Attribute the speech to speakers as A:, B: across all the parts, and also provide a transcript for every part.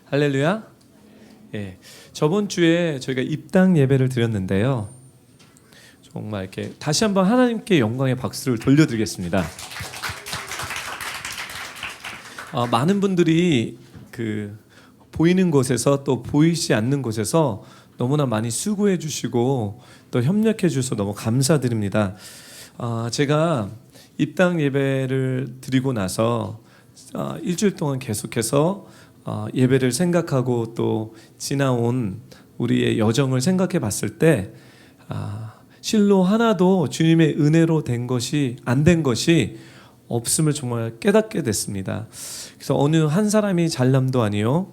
A: 할렐루야. 예, 저번 주에 저희가 입당 예배를 드렸는데요. 정말 이렇게 다시 한번 하나님께 영광의 박수를 돌려드리겠습니다. 많은 분들이 보이는 곳에서 또 보이지 않는 곳에서 너무나 많이 수고해 주시고 또 협력해 주셔서 너무 감사드립니다. 제가 입당 예배를 드리고 나서 일주일 동안 계속해서 예배를 생각하고 또 지나온 우리의 여정을 생각해 봤을 때 실로 하나도 주님의 은혜로 된 것이 안 된 것이 없음을 정말 깨닫게 됐습니다. 그래서 어느 한 사람이 잘남도 아니요,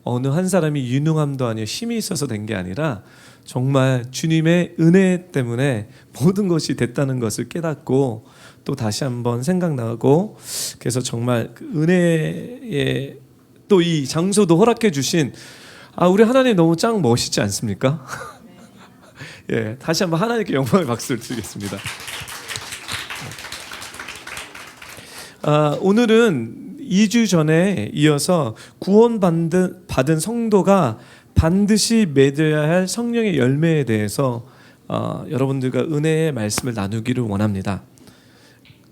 A: 어느 한 사람이 유능함도 아니요, 힘이 있어서 된 게 아니라 정말 주님의 은혜 때문에 모든 것이 됐다는 것을 깨닫고 또 다시 한번 생각나고, 그래서 정말 그 은혜의 또 이 장소도 허락해 주신 우리 하나님 너무 짱 멋있지 않습니까? 예, 다시 한번 하나님께 영광의 박수를 드리겠습니다. 오늘은 2주 전에 이어서 구원받은 성도가 반드시 맺어야 할 성령의 열매에 대해서 여러분들과 은혜의 말씀을 나누기를 원합니다.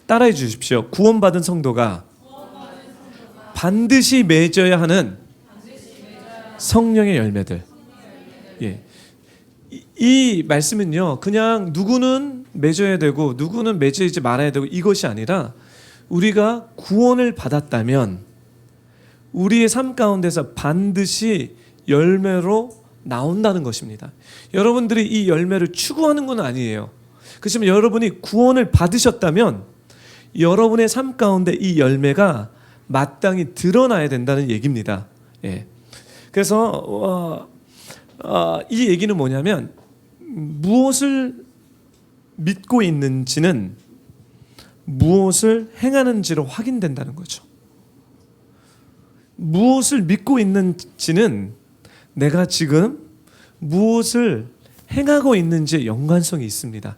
A: 따라해 주십시오. 구원받은 성도가 반드시 맺어야 하는 성령의 열매들. 예. 이 말씀은요, 그냥 누구는 맺어야 되고 누구는 맺지 말아야 되고 이것이 아니라 우리가 구원을 받았다면 우리의 삶 가운데서 반드시 열매로 나온다는 것입니다. 여러분들이 이 열매를 추구하는 건 아니에요. 그렇지만 여러분이 구원을 받으셨다면 여러분의 삶 가운데 이 열매가 마땅히 드러나야 된다는 얘기입니다. 예. 그래서 이 얘기는 뭐냐면 무엇을 믿고 있는지는 무엇을 행하는지로 확인된다는 거죠. 무엇을 믿고 있는지는 내가 지금 무엇을 행하고 있는지에 연관성이 있습니다.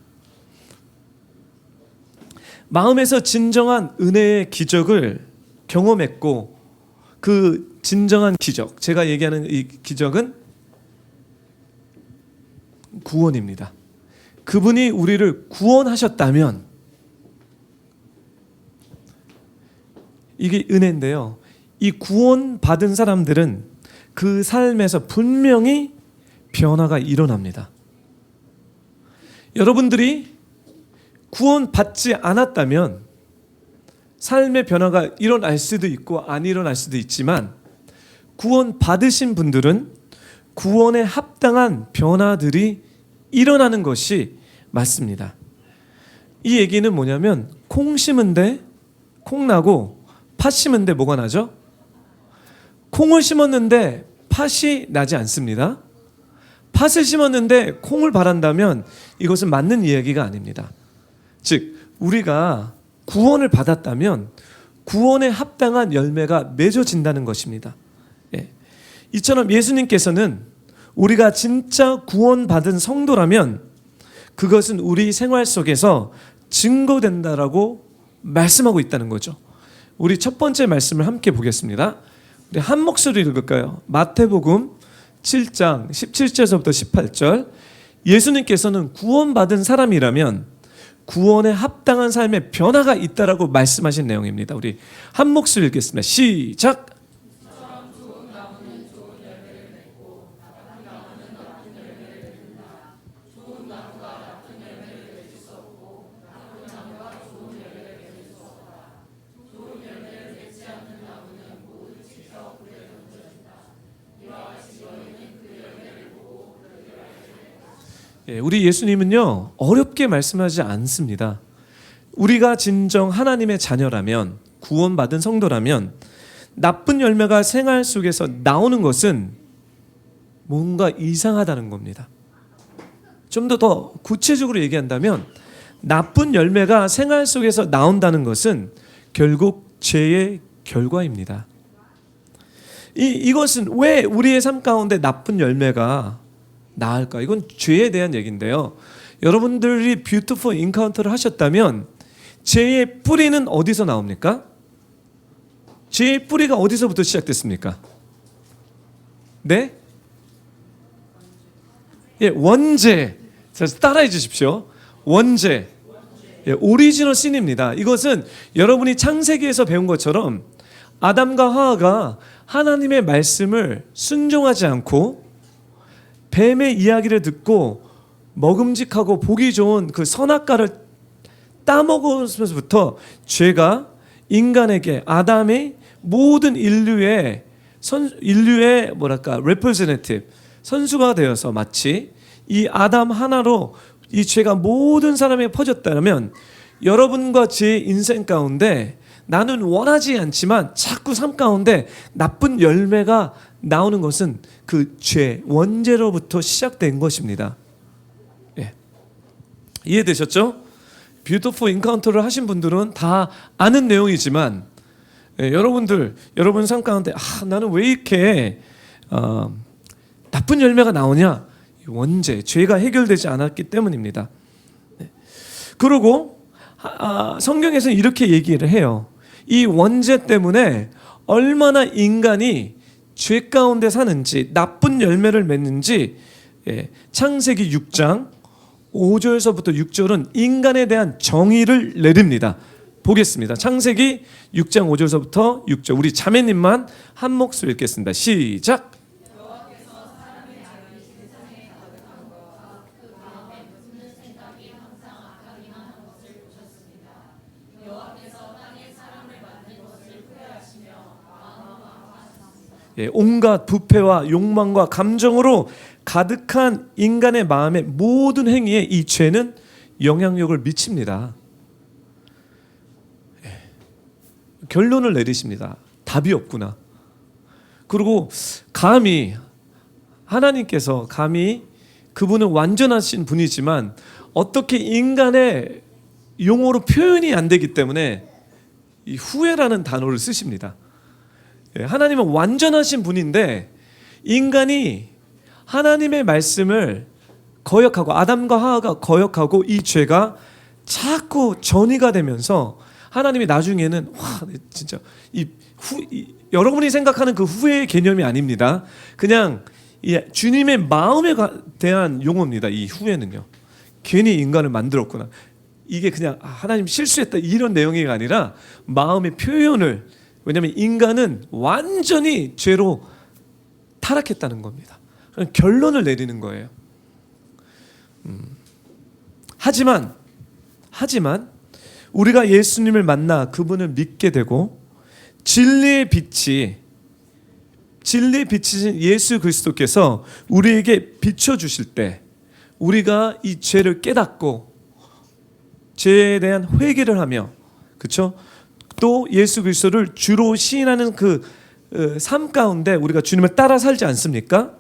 A: 마음에서 진정한 은혜의 기적을 경험했고, 그 진정한 기적, 제가 얘기하는 이 기적은 구원입니다. 그분이 우리를 구원하셨다면 이게 은혜인데요, 이 구원받은 사람들은 그 삶에서 분명히 변화가 일어납니다. 여러분들이 구원받지 않았다면 삶의 변화가 일어날 수도 있고 안 일어날 수도 있지만, 구원받으신 분들은 구원에 합당한 변화들이 일어나는 것이 맞습니다. 이 얘기는 뭐냐면 콩 심은데 콩 나고 팥 심은데 뭐가 나죠? 콩을 심었는데 팥이 나지 않습니다. 팥을 심었는데 콩을 바란다면 이것은 맞는 이야기가 아닙니다. 즉, 우리가 구원을 받았다면 구원에 합당한 열매가 맺어진다는 것입니다. 예. 이처럼 예수님께서는 우리가 진짜 구원받은 성도라면 그것은 우리 생활 속에서 증거된다라고 말씀하고 있다는 거죠. 우리 첫 번째 말씀을 함께 보겠습니다. 우리 한 목소리로 읽을까요? 마태복음 7장 17절부터 18절. 예수님께서는 구원받은 사람이라면 구원에 합당한 삶의 변화가 있다라고 말씀하신 내용입니다. 우리 한 목소리 읽겠습니다. 시작. 우리 예수님은요, 어렵게 말씀하지 않습니다. 우리가 진정 하나님의 자녀라면, 구원받은 성도라면 나쁜 열매가 생활 속에서 나오는 것은 뭔가 이상하다는 겁니다. 좀 더 구체적으로 얘기한다면 나쁜 열매가 생활 속에서 나온다는 것은 결국 죄의 결과입니다. 이것은 왜 우리의 삶 가운데 나쁜 열매가 나을까? 이건 죄에 대한 얘기인데요. 여러분들이 뷰티풀 인카운터를 하셨다면 죄의 뿌리는 어디서 나옵니까? 죄의 뿌리가 어디서부터 시작됐습니까? 네? 예, 원죄. 자, 따라해 주십시오. 원죄. 예, 오리지널 신입니다. 이것은 여러분이 창세기에서 배운 것처럼 아담과 하와가 하나님의 말씀을 순종하지 않고 뱀의 이야기를 듣고 먹음직하고 보기 좋은 그 선악과를 따먹으면서부터 죄가 인간에게 아담의 모든 인류의 뭐랄까 representative 선수가 되어서 마치 이 아담 하나로 이 죄가 모든 사람에게 퍼졌다면 여러분과 제 인생 가운데 나는 원하지 않지만 자꾸 삶 가운데 나쁜 열매가 나오는 것은 그 죄, 원죄로부터 시작된 것입니다. 예. 이해되셨죠? 뷰티풀 인카운터를 하신 분들은 다 아는 내용이지만 예, 여러분 삶 가운데 나는 왜 이렇게 나쁜 열매가 나오냐? 원죄, 죄가 해결되지 않았기 때문입니다. 네. 그리고 성경에서는 이렇게 얘기를 해요. 이 원죄 때문에 얼마나 인간이 죄 가운데 사는지 나쁜 열매를 맺는지 예, 창세기 6장 5절서부터 6절은 인간에 대한 정의를 내립니다. 보겠습니다. 창세기 6장 5절서부터 6절 우리 자매님만 한 목소리 읽겠습니다. 시작. 예, 온갖 부패와 욕망과 감정으로 가득한 인간의 마음의 모든 행위에 이 죄는 영향력을 미칩니다. 예, 결론을 내리십니다. 답이 없구나. 그리고 하나님께서 그분은 완전하신 분이지만 어떻게 인간의 용어로 표현이 안 되기 때문에 이 후회라는 단어를 쓰십니다. 하나님은 완전하신 분인데 인간이 하나님의 말씀을 거역하고 아담과 하와가 거역하고 이 죄가 자꾸 전이가 되면서 하나님이 나중에는 진짜 여러분이 생각하는 그 후회의 개념이 아닙니다. 그냥 주님의 마음에 대한 용어입니다. 이 후회는요. 괜히 인간을 만들었구나. 이게 그냥 하나님 실수했다 이런 내용이 아니라 마음의 표현을 왜냐하면 인간은 완전히 죄로 타락했다는 겁니다. 결론을 내리는 거예요. 하지만 우리가 예수님을 만나 그분을 믿게 되고 진리의 빛이신 예수 그리스도께서 우리에게 비춰주실 때 우리가 이 죄를 깨닫고 죄에 대한 회개를 하며 그렇죠? 또 예수 그리스도를 주로 시인하는 그 삶 가운데 우리가 주님을 따라 살지 않습니까?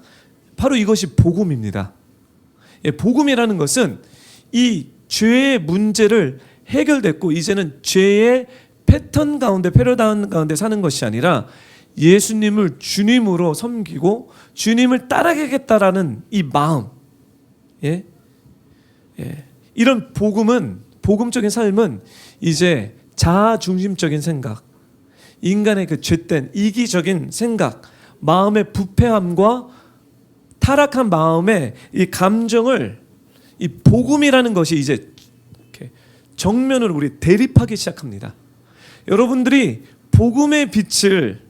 A: 바로 이것이 복음입니다. 예, 복음이라는 것은 이 죄의 문제를 해결됐고 이제는 죄의 패턴 가운데 패러다운 가운데 사는 것이 아니라 예수님을 주님으로 섬기고 주님을 따라가겠다라는 이 마음, 이런 복음적인 삶은 이제 자아 중심적인 생각, 인간의 그 죄된 이기적인 생각, 마음의 부패함과 타락한 마음의 이 감정을 이 복음이라는 것이 이제 정면으로 우리 대립하기 시작합니다. 여러분들이 복음의 빛을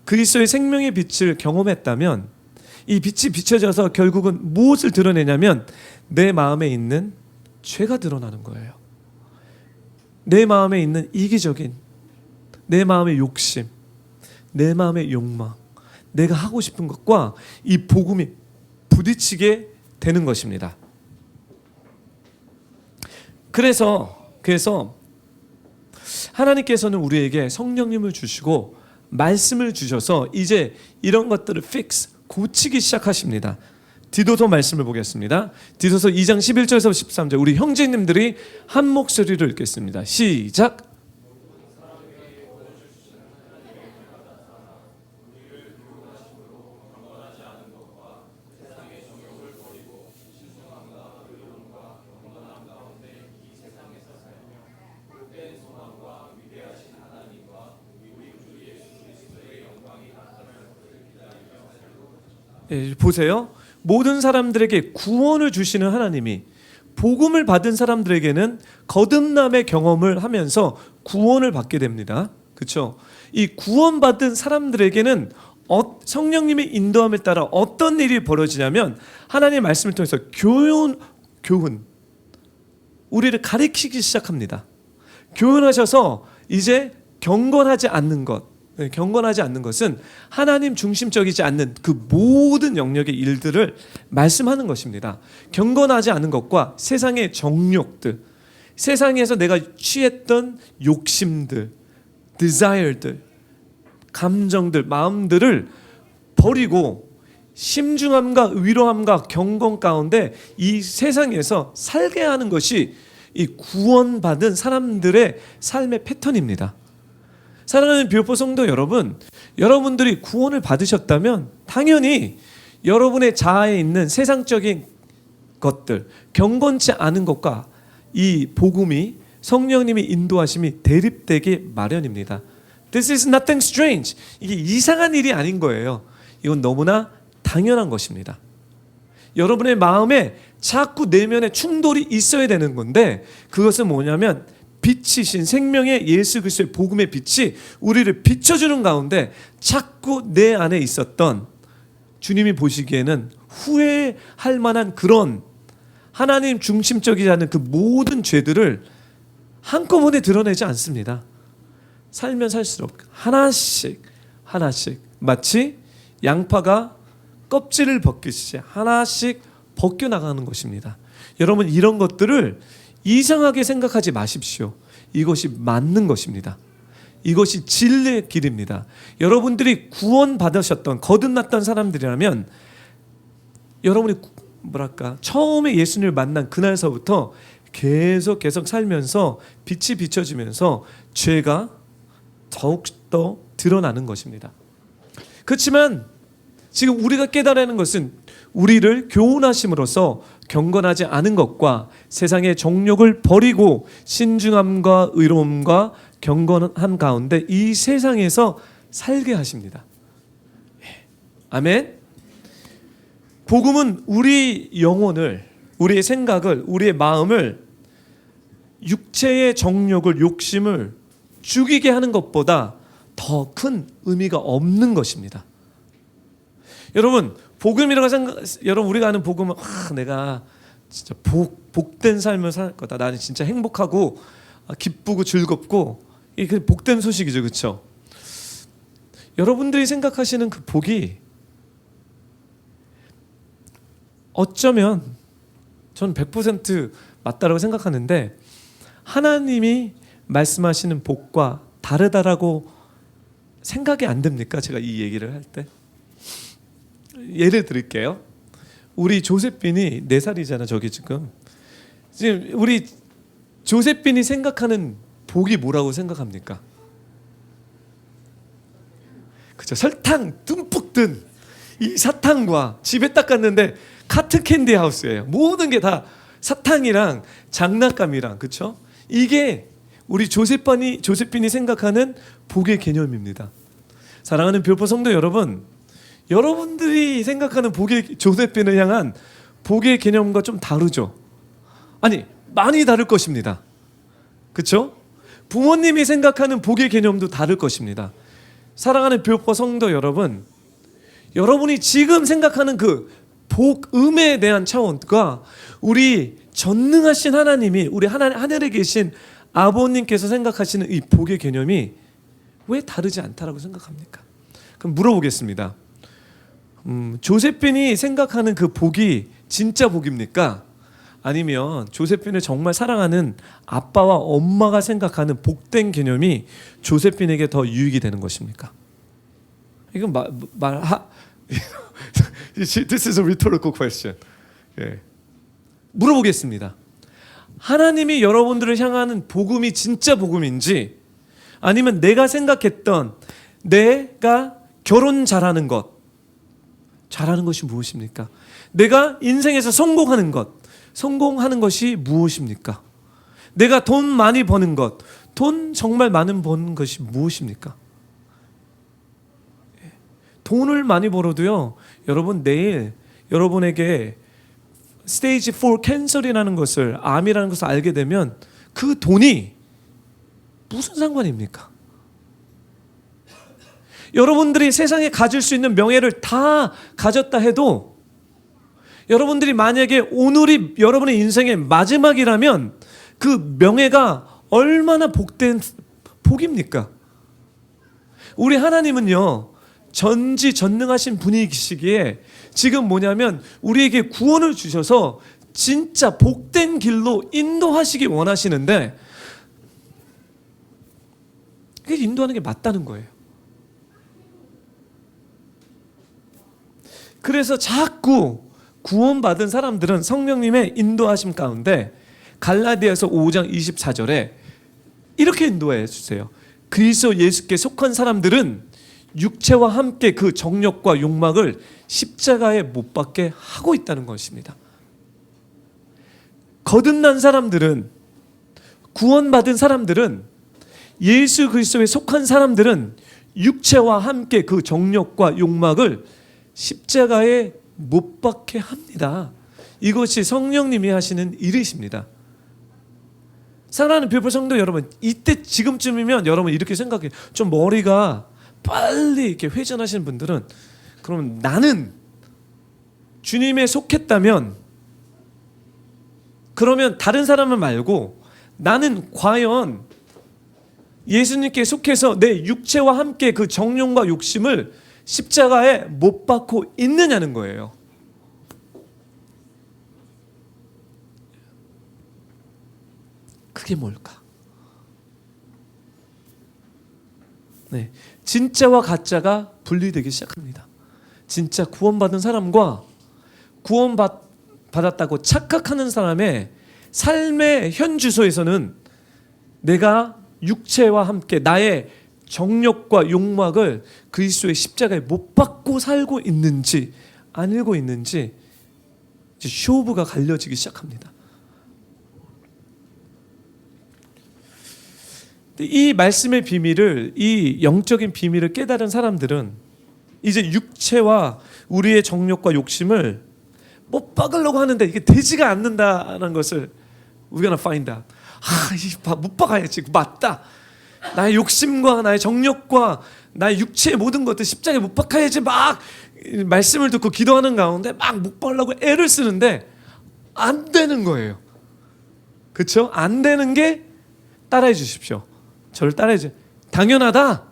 A: 그리스도의 생명의 빛을 경험했다면 이 빛이 비춰져서 결국은 무엇을 드러내냐면 내 마음에 있는 죄가 드러나는 거예요. 내 마음에 있는 이기적인 내 마음의 욕심, 내 마음의 욕망, 내가 하고 싶은 것과 이 복음이 부딪히게 되는 것입니다. 그래서 하나님께서는 우리에게 성령님을 주시고 말씀을 주셔서 이제 이런 것들을 고치기 시작하십니다. 디도서 말씀을 보겠습니다. 디도서 2장 11절에서 13절 우리 형제님들이 한 목소리로 읽겠습니다. 시작. 보세요. 모든 사람들에게 구원을 주시는 하나님이 복음을 받은 사람들에게는 거듭남의 경험을 하면서 구원을 받게 됩니다. 그렇죠? 이 구원받은 사람들에게는 성령님의 인도함에 따라 어떤 일이 벌어지냐면 하나님의 말씀을 통해서 교훈 우리를 가르치기 시작합니다. 교훈하셔서 이제 경건하지 않는 것은 하나님 중심적이지 않는 그 모든 영역의 일들을 말씀하는 것입니다. 경건하지 않은 것과 세상의 정욕들, 세상에서 내가 취했던 욕심들, desire들, 감정들, 마음들을 버리고 심중함과 위로함과 경건 가운데 이 세상에서 살게 하는 것이 이 구원받은 사람들의 삶의 패턴입니다. 사랑하는 뷰포 성도 여러분, 여러분들이 구원을 받으셨다면 당연히 여러분의 자아에 있는 세상적인 것들, 경건치 않은 것과 이 복음이 성령님의 인도하심이 대립되기 마련입니다. This is nothing strange. 이게 이상한 일이 아닌 거예요. 이건 너무나 당연한 것입니다. 여러분의 마음에 자꾸 내면에 충돌이 있어야 되는 건데 그것은 뭐냐면 빛이신 생명의 예수 그리스도의 복음의 빛이 우리를 비춰주는 가운데 자꾸 내 안에 있었던 주님이 보시기에는 후회할 만한 그런 하나님 중심적이지 않은 그 모든 죄들을 한꺼번에 드러내지 않습니다. 살면 살수록 하나씩 마치 양파가 껍질을 벗기듯이 하나씩 벗겨나가는 것입니다. 여러분 이런 것들을 이상하게 생각하지 마십시오. 이것이 맞는 것입니다. 이것이 진리의 길입니다. 여러분들이 구원받으셨던 거듭났던 사람들이라면 여러분이 처음에 예수님을 만난 그날서부터 계속 살면서 빛이 비춰지면서 죄가 더욱더 드러나는 것입니다. 그렇지만 지금 우리가 깨달아야 하는 것은 우리를 교훈하심으로써 경건하지 않은 것과 세상의 정욕을 버리고 신중함과 의로움과 경건함 가운데 이 세상에서 살게 하십니다. 아멘. 복음은 우리 영혼을, 우리의 생각을, 우리의 마음을 육체의 정욕을, 욕심을 죽이게 하는 것보다 더 큰 의미가 없는 것입니다. 여러분 복음이라고 여러분 우리가 아는 복음은 내가 진짜 복된 삶을 살 거다. 나는 진짜 행복하고 기쁘고 즐겁고 이게 복된 소식이죠, 그렇죠? 여러분들이 생각하시는 그 복이 어쩌면 저는 100% 맞다라고 생각하는데 하나님이 말씀하시는 복과 다르다라고 생각이 안 됩니까? 제가 이 얘기를 할 때 예를 드릴게요. 우리 조세빈이 4살이잖아. 저기 지금 우리 조세빈이 생각하는 복이 뭐라고 생각합니까? 그죠? 설탕 듬뿍 든 이 사탕과 집에 딱 갔는데 카트 캔디 하우스예요. 모든 게 다 사탕이랑 장난감이랑, 그렇죠? 이게 우리 조세빈이 생각하는 복의 개념입니다. 사랑하는 뷰포 성도 여러분, 여러분들이 생각하는 조세빈을 향한 복의 개념과 좀 다르죠? 아니, 많이 다를 것입니다. 그렇죠? 부모님이 생각하는 복의 개념도 다를 것입니다. 사랑하는 뷰포 성도 여러분, 여러분이 지금 생각하는 그 복음에 대한 차원과 우리 전능하신 하나님이 우리 하늘에 계신 아버님께서 생각하시는 이 복의 개념이 왜 다르지 않다라고 생각합니까? 그럼 물어보겠습니다. 조세핀이 생각하는 그 복이 진짜 복입니까? 아니면 조세핀을 정말 사랑하는 아빠와 엄마가 생각하는 복된 개념이 조세핀에게 더 유익이 되는 것입니까? 이건 This is a rhetorical question. 예. 물어보겠습니다. 하나님이 여러분들을 향하는 복음이 진짜 복음인지 아니면 내가 생각했던 내가 결혼 잘하는 것이 무엇입니까? 내가 인생에서 성공하는 것이 무엇입니까? 내가 돈 많이 버는 것, 돈 정말 많은 버는 것이 무엇입니까? 돈을 많이 벌어도요, 여러분 내일 여러분에게 스테이지 4 캔서이라는 것을, 암이라는 것을 알게 되면 그 돈이 무슨 상관입니까? 여러분들이 세상에 가질 수 있는 명예를 다 가졌다 해도 여러분들이 만약에 오늘이 여러분의 인생의 마지막이라면 그 명예가 얼마나 복된 복입니까? 우리 하나님은요, 전지전능하신 분이시기에 지금 뭐냐면 우리에게 구원을 주셔서 진짜 복된 길로 인도하시기 원하시는데, 그게 인도하는 게 맞다는 거예요. 그래서 자꾸 구원받은 사람들은 성령님의 인도하심 가운데 갈라디아서 5장 24절에 이렇게 인도해 주세요. 그리스도 예수께 속한 사람들은 육체와 함께 그 정욕과 욕망을 십자가에 못 박게 하고 있다는 것입니다. 거듭난 사람들은, 구원받은 사람들은, 예수 그리스도에 속한 사람들은 육체와 함께 그 정욕과 욕망을 십자가에 못 박게 합니다. 이것이 성령님이 하시는 일이십니다. 사랑하는 뷰포 성도 여러분, 이때 지금쯤이면 여러분 이렇게 생각해요. 좀 머리가 빨리 이렇게 회전하시는 분들은, 그럼 나는 주님에 속했다면, 그러면 다른 사람을 말고 나는 과연 예수님께 속해서 내 육체와 함께 그 정욕과 욕심을 십자가에 못 박고 있느냐는 거예요. 그게 뭘까? 네, 진짜와 가짜가 분리되기 시작합니다. 진짜 구원받은 사람과 구원받았다고 착각하는 사람의 삶의 현 주소에서는 내가 육체와 함께 나의 정욕과 욕망을 그리스도의 십자가에 못 박고 살고 있는지 아니고 있는지 이제 쇼부가 갈려지기 시작합니다. 이 말씀의 비밀을, 이 영적인 비밀을 깨달은 사람들은 이제 육체와 우리의 정욕과 욕심을 못 박으려고 하는데 이게 되지가 않는다는 것을 we're gonna find out. 못 박아야지. 맞다. 나의 욕심과 나의 정욕과 나의 육체의 모든 것들 십자가에 못 박아야지. 막 말씀을 듣고 기도하는 가운데 막 못 박으려고 애를 쓰는데 안 되는 거예요. 그렇죠? 안 되는 게, 따라해 주십시오. 저를 따라해 주세요. 당연하다.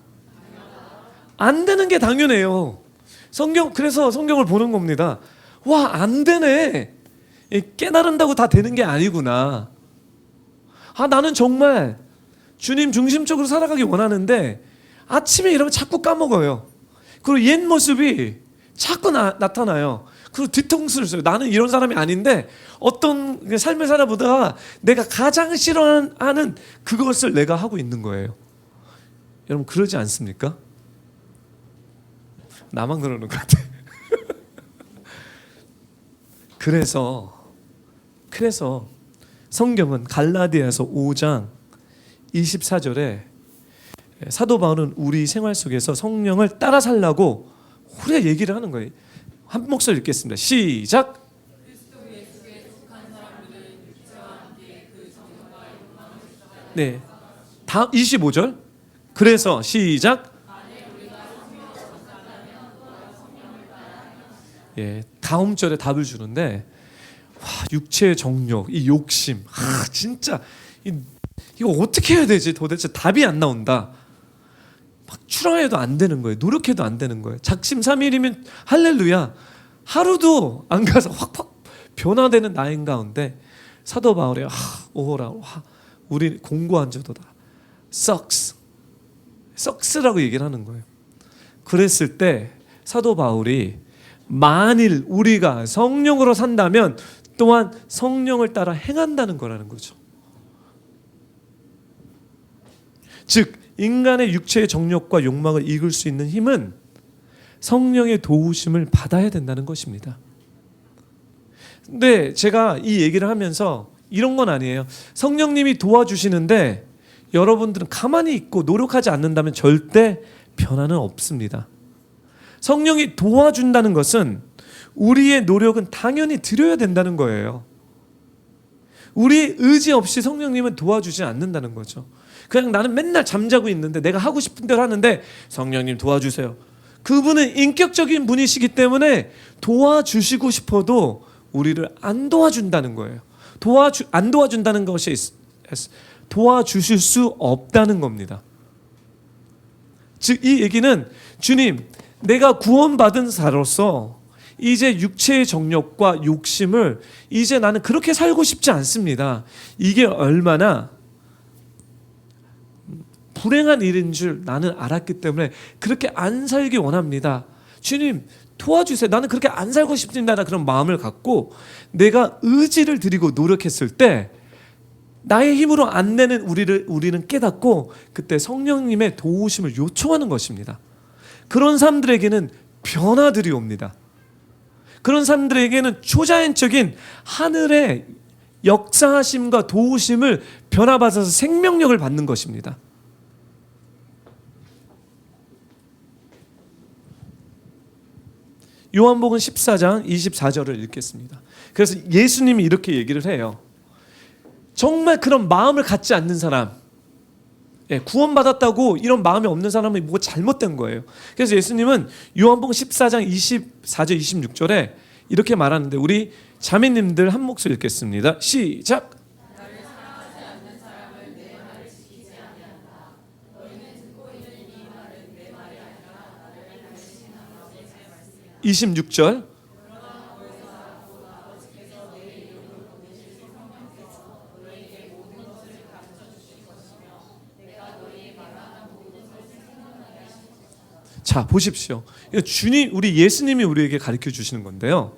A: 안 되는 게 당연해요. 그래서 성경을 보는 겁니다. 와, 안 되네. 깨달은다고 다 되는 게 아니구나. 나는 정말 주님 중심적으로 살아가기 원하는데 아침에 일어나면 자꾸 까먹어요. 그리고 옛 모습이 자꾸 나타나요. 그리고 뒤통수를 써요. 나는 이런 사람이 아닌데 어떤 삶을 살아보다가 내가 가장 싫어하는 그것을 내가 하고 있는 거예요. 여러분 그러지 않습니까? 나만 그러는 것 같아. 그래서 성경은 갈라디아서 5장 24절에 사도 바울은 우리 생활 속에서 성령을 따라 살라고 우리가 얘기를 하는 거예요. 한 목소리 읽겠습니다. 시작. 네, 다음 25절. 그래서 시작. 예, 다음 절에 답을 주는데, 와, 육체의 정욕, 이 욕심, 진짜 이거 어떻게 해야 되지? 도대체 답이 안 나온다. 막 추락해도 안 되는 거예요. 노력해도 안 되는 거예요. 작심삼일이면 할렐루야. 하루도 안 가서 확 변화되는 나인 가운데 사도 바울이 오호라, 우리 공고한 자도다. 썩스라고 얘기를 하는 거예요. 그랬을 때 사도 바울이 만일 우리가 성령으로 산다면 또한 성령을 따라 행한다는 거라는 거죠. 즉 인간의 육체의 정욕과 욕망을 이길 수 있는 힘은 성령의 도우심을 받아야 된다는 것입니다. 근데 제가 이 얘기를 하면서 이런 건 아니에요. 성령님이 도와주시는데 여러분들은 가만히 있고 노력하지 않는다면 절대 변화는 없습니다. 성령이 도와준다는 것은 우리의 노력은 당연히 드려야 된다는 거예요. 우리 의지 없이 성령님은 도와주지 않는다는 거죠. 그냥 나는 맨날 잠자고 있는데 내가 하고 싶은 대로 하는데 성령님 도와주세요. 그분은 인격적인 분이시기 때문에 도와주시고 싶어도 우리를 안 도와준다는 거예요. 안 도와준다는 것이 도와주실 수 없다는 겁니다. 즉 이 얘기는 주님, 내가 구원받은 자로서 이제 육체의 정욕과 욕심을 이제 나는 그렇게 살고 싶지 않습니다. 이게 얼마나 불행한 일인 줄 나는 알았기 때문에 그렇게 안 살기 원합니다. 주님 도와주세요. 나는 그렇게 안 살고 싶습니다. 그런 마음을 갖고 내가 의지를 들이고 노력했을 때 나의 힘으로 안 되는 우리는 깨닫고 그때 성령님의 도우심을 요청하는 것입니다. 그런 사람들에게는 변화들이 옵니다. 그런 사람들에게는 초자연적인 하늘의 역사하심과 도우심을 변화받아서 생명력을 받는 것입니다. 요한복음 14장 24절을 읽겠습니다. 그래서 예수님이 이렇게 얘기를 해요. 정말 그런 마음을 갖지 않는 사람, 구원받았다고 이런 마음이 없는 사람은 뭐가 잘못된 거예요. 그래서 예수님은 요한복음 14장 24절 26절에 이렇게 말하는데 우리 자매님들 한 목소리 읽겠습니다. 시작. 26절. 자, 보십시오. 주님, 우리 예수님이 우리에게 가르쳐 주시는 건데요.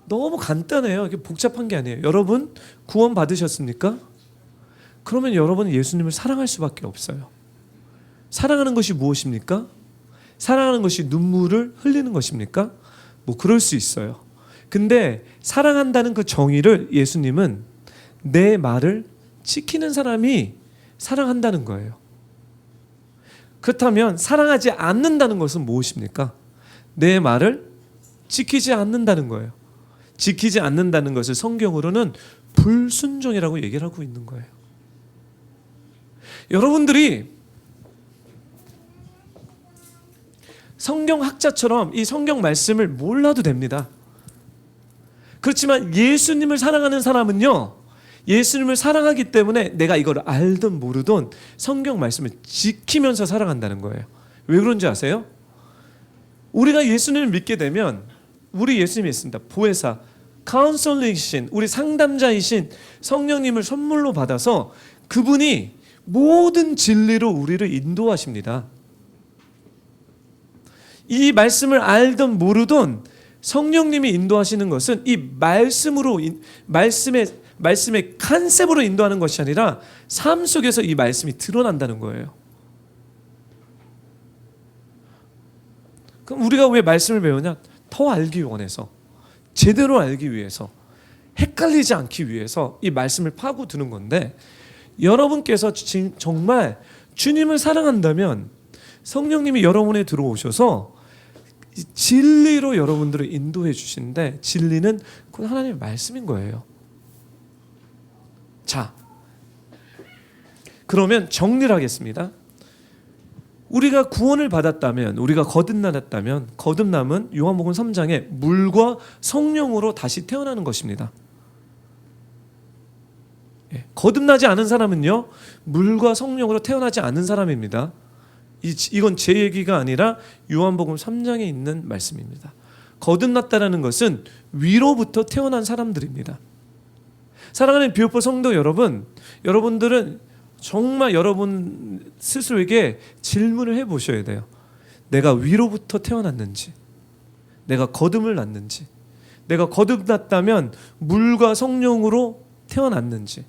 A: 너무 간단해요. 이게 복잡한 게 아니에요. 여러분, 구원 받으셨습니까? 그러면 여러분은 예수님을 사랑할 수밖에 없어요. 사랑하는 것이 무엇입니까? 사랑하는 것이 눈물을 흘리는 것입니까? 뭐 그럴 수 있어요. 근데 사랑한다는 그 정의를 예수님은 내 말을 지키는 사람이 사랑한다는 거예요. 그렇다면 사랑하지 않는다는 것은 무엇입니까? 내 말을 지키지 않는다는 거예요. 지키지 않는다는 것을 성경으로는 불순종이라고 얘기를 하고 있는 거예요. 여러분들이 성경학자처럼 이 성경 말씀을 몰라도 됩니다. 그렇지만 예수님을 사랑하는 사람은요, 예수님을 사랑하기 때문에 내가 이걸 알든 모르든 성경 말씀을 지키면서 사랑한다는 거예요. 왜 그런지 아세요? 우리가 예수님을 믿게 되면 우리 예수님이 있습니다. 보혜사, 카운슬링이신 우리 상담자이신 성령님을 선물로 받아서 그분이 모든 진리로 우리를 인도하십니다. 이 말씀을 알든 모르든 성령님이 인도하시는 것은 이 말씀으로 말씀의 컨셉으로 인도하는 것이 아니라 삶 속에서 이 말씀이 드러난다는 거예요. 그럼 우리가 왜 말씀을 배우냐? 더 알기 원해서, 제대로 알기 위해서, 헷갈리지 않기 위해서 이 말씀을 파고드는 건데, 여러분께서 정말 주님을 사랑한다면 성령님이 여러분에 들어오셔서 진리로 여러분들을 인도해 주시는데, 진리는 그 하나님의 말씀인 거예요. 자, 그러면 정리를 하겠습니다. 우리가 구원을 받았다면, 우리가 거듭났다면, 거듭남은 요한복음 3장에 물과 성령으로 다시 태어나는 것입니다. 거듭나지 않은 사람은요, 물과 성령으로 태어나지 않은 사람입니다. 이건 제 얘기가 아니라 요한복음 3장에 있는 말씀입니다. 거듭났다라는 것은 위로부터 태어난 사람들입니다. 사랑하는 비오포 성도 여러분, 여러분들은 정말 여러분 스스로에게 질문을 해보셔야 돼요. 내가 위로부터 태어났는지, 내가 거듭을 났는지, 내가 거듭났다면 물과 성령으로 태어났는지.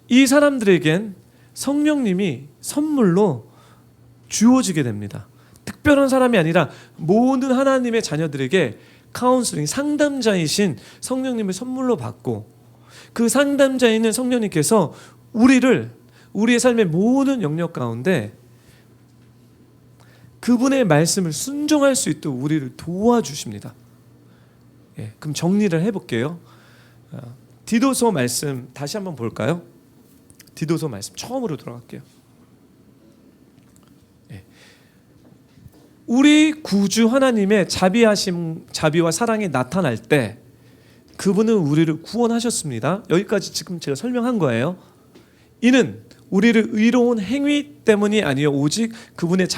A: 이 사람들에겐 성령님이 선물로 주어지게 됩니다. 특별한 사람이 아니라 모든 하나님의 자녀들에게 카운슬링, 상담자이신 성령님을 선물로 받고, 그 상담자에 있는 성령님께서 우리를 우리의 삶의 모든 영역 가운데 그분의 말씀을 순종할 수 있도록 우리를 도와주십니다. 예, 그럼 정리를 해볼게요. 디도서 말씀 다시 한번 볼까요? 디도서 말씀 처음으로 돌아갈게요. 예. 우리 구주 하나님의 자비와 사랑이 나타날 때 그분은 우리를 구원하셨습니다. 여기까지 지금 제가 설명한 거예요. 이는 우리를 의로운 행위 때문이 아니요 오직 그분의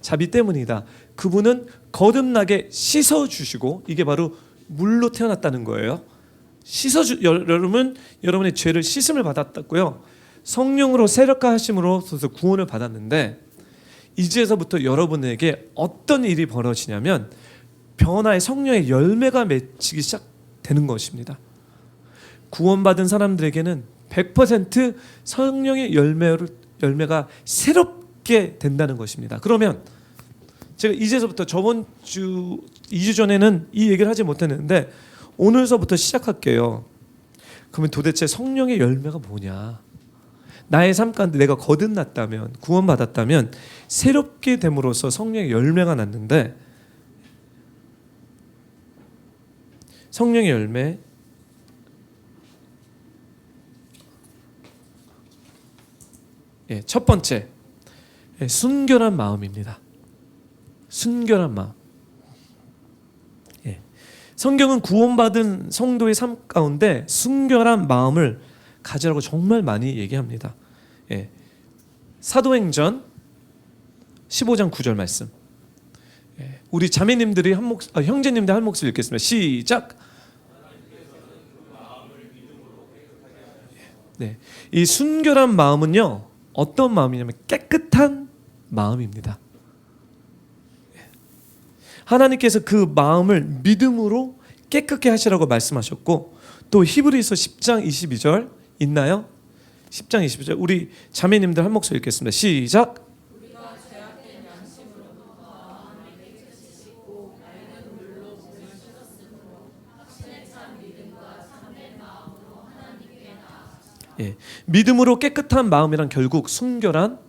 A: 자비 때문이다. 그분은 거듭나게 씻어주시고, 이게 바로 물로 태어났다는 거예요. 여러분의 죄를 씻음을 받았다고요. 성령으로 세력화 하심으로써 구원을 받았는데, 이제서부터 여러분에게 어떤 일이 벌어지냐면 변화의 성령의 열매가 맺히기 시작되는 것입니다. 구원받은 사람들에게는 100% 성령의 열매가 새롭게 된다는 것입니다. 그러면 제가 이제서부터 저번 주 2주 전에는 이 얘기를 하지 못했는데 오늘서부터 시작할게요. 그러면 도대체 성령의 열매가 뭐냐? 나의 삶 가운데 내가 거듭났다면, 구원받았다면 새롭게 됨으로써 성령의 열매가 났는데, 성령의 열매 첫 번째, 순결한 마음입니다. 순결한 마음. 성경은 구원받은 성도의 삶 가운데 순결한 마음을 가지라고 정말 많이 얘기합니다. 사도행전 15장 9절 말씀. 우리 자매님들이 형제님들 한 목소리 읽겠습니다. 시작. 이 순결한 마음은요, 어떤 마음이냐면 깨끗한 마음입니다. 하나님께서 그 마음을 믿음으로 깨끗게 하시라고 말씀하셨고, 또 히브리서 10장 22절 있나요? 10장 22절 우리 자매님들 한 목소리 읽겠습니다. 시작. 믿음으로 깨끗한 마음이란 결국 순결한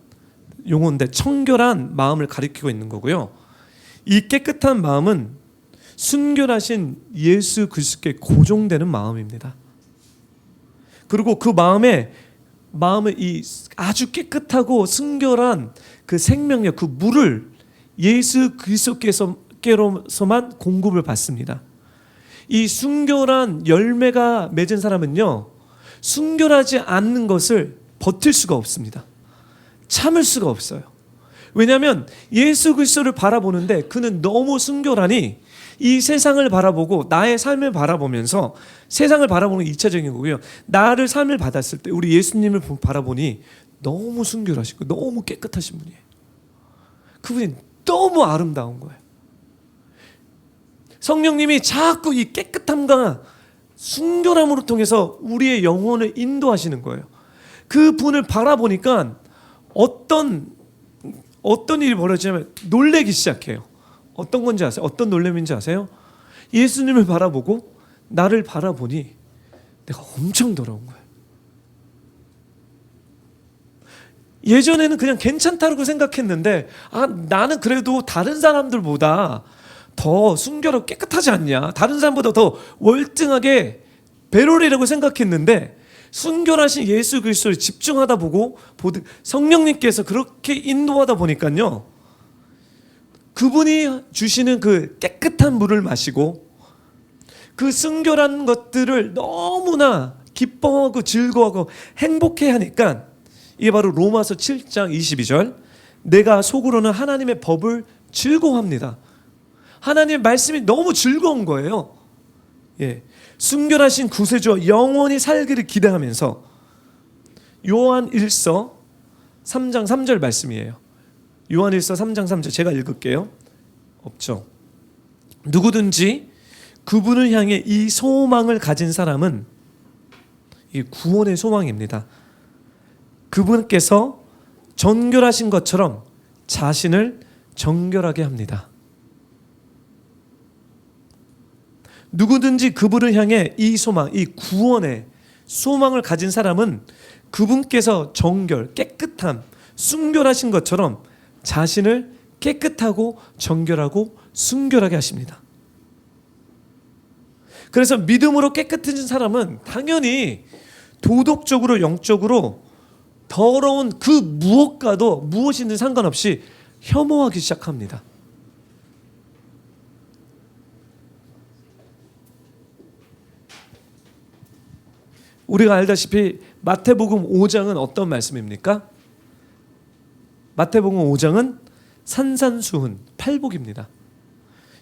A: 용어인데 청결한 마음을 가리키고 있는 거고요. 이 깨끗한 마음은 순결하신 예수 그리스도께 고정되는 마음입니다. 그리고 그 마음을 이 아주 깨끗하고 순결한 그 생명력, 그 물을 예수 그리스도께로서만 공급을 받습니다. 이 순결한 열매가 맺은 사람은요, 순결하지 않는 것을 버틸 수가 없습니다. 참을 수가 없어요. 왜냐하면 예수 그리스도를 바라보는데 그는 너무 순결하니 이 세상을 바라보고 나의 삶을 바라보면서, 세상을 바라보는 게 2차적인 거고요. 나를 삶을 받았을 때 우리 예수님을 바라보니 너무 순결하시고 너무 깨끗하신 분이에요. 그분이 너무 아름다운 거예요. 성령님이 자꾸 이 깨끗함과 순결함으로 통해서 우리의 영혼을 인도하시는 거예요. 그 분을 바라보니까 어떤 일이 벌어지냐면 놀래기 시작해요. 어떤 건지 아세요? 어떤 놀램인지 아세요? 예수님을 바라보고 나를 바라보니 내가 엄청 더러운 거예요. 예전에는 그냥 괜찮다고 생각했는데, 나는 그래도 다른 사람들보다 더 순결하고 깨끗하지 않냐, 다른 사람보다 더 월등하게 배로리라고 생각했는데, 순결하신 예수 그리스도를 집중하다 보고 성령님께서 그렇게 인도하다 보니까요, 그분이 주시는 그 깨끗한 물을 마시고 그 순결한 것들을 너무나 기뻐하고 즐거워하고 행복해 하니까, 이게 바로 로마서 7장 22절, 내가 속으로는 하나님의 법을 즐거워합니다. 하나님의 말씀이 너무 즐거운 거예요. 순결하신 구세주와 영원히 살기를 기대하면서, 요한 1서 3장 3절 말씀이에요. 요한 1서 3장 3절 제가 읽을게요. 없죠. 누구든지 그분을 향해 이 소망을 가진 사람은 이 구원의 소망입니다. 그분께서 정결하신 것처럼 자신을 정결하게 합니다. 누구든지 그분을 향해 이 소망, 이 구원의 소망을 가진 사람은 그분께서 정결, 깨끗함, 순결하신 것처럼 자신을 깨끗하고 정결하고 순결하게 하십니다. 그래서 믿음으로 깨끗해진 사람은 당연히 도덕적으로 영적으로 더러운 그 무엇과도 무엇이든 상관없이 혐오하기 시작합니다. 우리가 알다시피 마태복음 5장은 어떤 말씀입니까? 마태복음 5장은 산산수훈, 팔복입니다.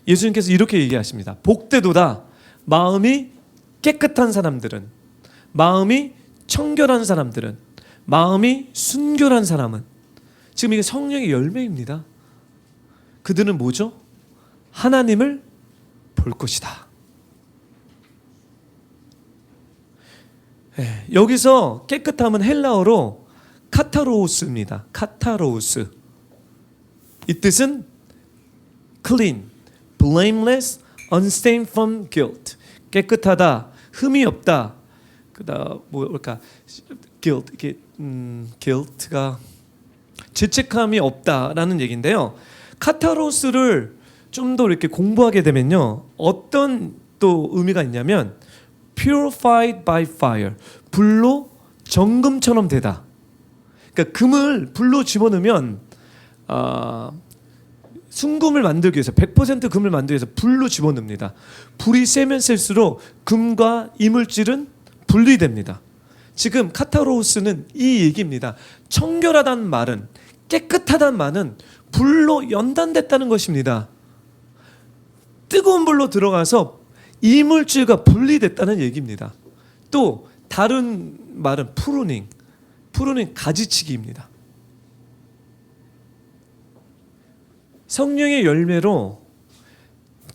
A: 예수님께서 이렇게 얘기하십니다. 복되도다 마음이 깨끗한 사람들은, 마음이 청결한 사람들은, 마음이 순결한 사람은. 지금 이게 성령의 열매입니다. 그들은 뭐죠? 하나님을 볼 것이다. 네, 여기서 깨끗함은 헬라어로 카타로우스입니다. 카타로우스. 이 뜻은 clean, blameless, unstained from guilt. 깨끗하다, 흠이 없다. 그다음 뭐랄까 guilt, 이게 guilt가 죄책감이 없다라는 얘기인데요. 카타로스를 좀 더 이렇게 공부하게 되면요, 어떤 또 의미가 있냐면 purified by fire, 불로 정금처럼 되다. 그러니까 금을 불로 집어넣으면 순금을 만들기 위해서 100% 금을 만들기 위해서 불로 집어넣습니다. 불이 세면 셀수록 금과 이물질은 분리됩니다. 지금 카타로스는 이 얘기입니다. 청결하다는 말은, 깨끗하다는 말은 불로 연단됐다는 것입니다. 뜨거운 불로 들어가서 이물질과 분리됐다는 얘기입니다. 또 다른 말은 프루닝 가지치기입니다. 성령의 열매로